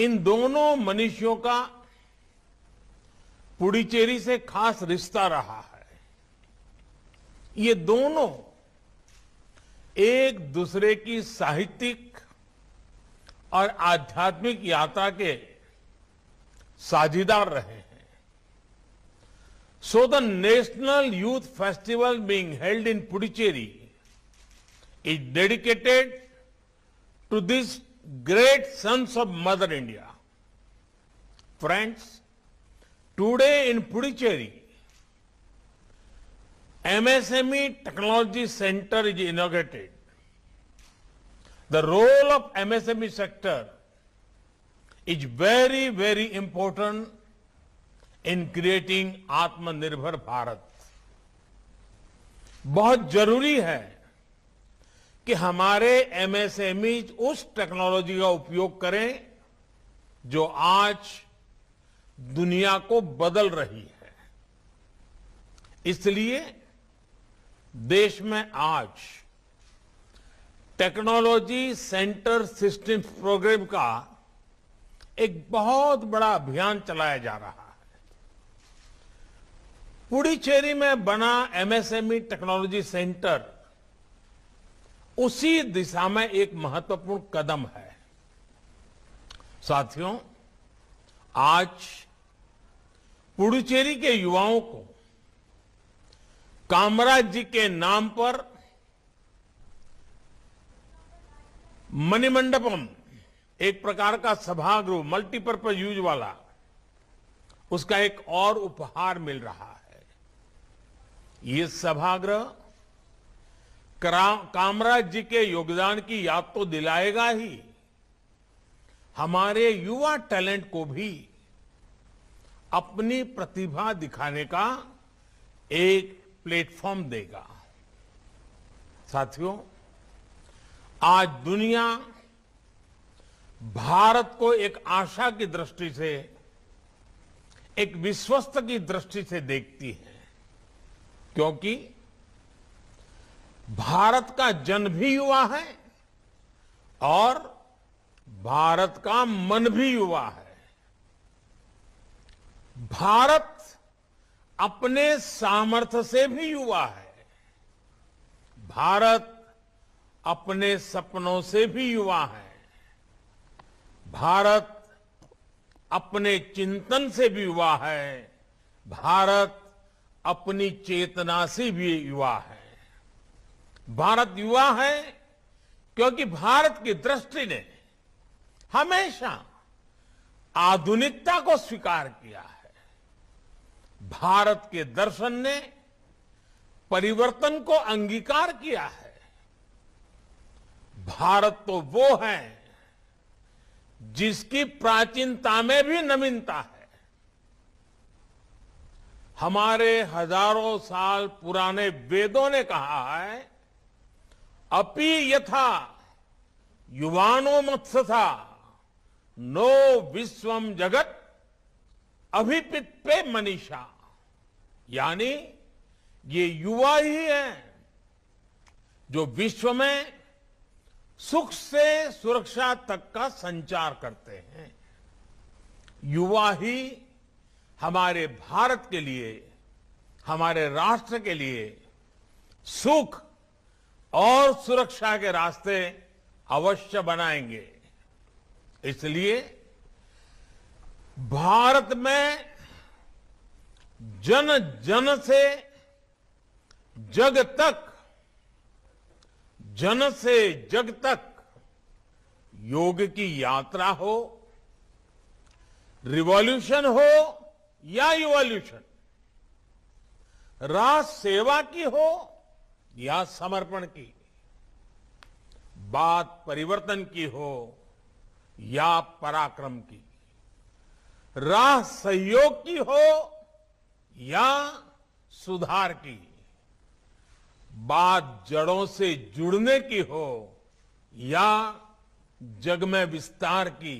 इन दोनों मनीषियों का पुडुचेरी से खास रिश्ता रहा है। ये दोनों एक दूसरे की साहित्यिक और आध्यात्मिक यात्रा के साझीदार रहे हैं। So the National Youth Festival being held in Puducherry is dedicated to these great sons of Mother India. Friends, today in Puducherry, MSME Technology Center is inaugurated. The role of MSME sector is very, very important in creating आत्मनिर्भर भारत। बहुत जरूरी है कि हमारे MSME उस technology का उपयोग करें जो आज दुनिया को बदल रही है। इसलिए देश में आज टेक्नोलॉजी सेंटर सिस्टम्स प्रोग्राम का एक बहुत बड़ा अभियान चलाया जा रहा है। पुडुचेरी में बना एमएसएमई टेक्नोलॉजी सेंटर उसी दिशा में एक महत्वपूर्ण कदम है। साथियों, आज पुडुचेरी के युवाओं को कामराज जी के नाम पर मणिमंडपम, एक प्रकार का सभागृह, मल्टीपर्पज यूज वाला, उसका एक और उपहार मिल रहा है। ये सभागृह कामराज जी के योगदान की याद तो दिलाएगा ही, हमारे युवा टैलेंट को भी अपनी प्रतिभा दिखाने का एक प्लेटफॉर्म देगा। साथियों, आज दुनिया भारत को एक आशा की दृष्टि से, एक विश्वस्त की दृष्टि से देखती है, क्योंकि भारत का जन भी युवा है और भारत का मन भी युवा है। भारत अपने सामर्थ्य से भी युवा है। भारत अपने सपनों से भी युवा है। भारत अपने चिंतन से भी युवा है। भारत अपनी चेतना से भी युवा है। भारत युवा है क्योंकि भारत की दृष्टि ने हमेशा आधुनिकता को स्वीकार किया है। भारत के दर्शन ने परिवर्तन को अंगीकार किया है। भारत तो वो है जिसकी प्राचीनता में भी नवीनता है। हमारे हजारों साल पुराने वेदों ने कहा है, अपि यथा युवानो मत्सथा नो विश्वम जगत अभिपित्पे मनीषा। यानी ये युवा ही है जो विश्व में सुख से सुरक्षा तक का संचार करते हैं। युवा ही हमारे भारत के लिए, हमारे राष्ट्र के लिए सुख और सुरक्षा के रास्ते अवश्य बनाएंगे। इसलिए भारत में जन जन से जग तक, जन से जग तक योग की यात्रा हो, रिवॉल्यूशन हो या इवोल्यूशन, राष्ट्र सेवा की हो या समर्पण की, बात परिवर्तन की हो या पराक्रम की, राह सहयोग की हो या सुधार की, बात जड़ों से जुड़ने की हो या जग में विस्तार की,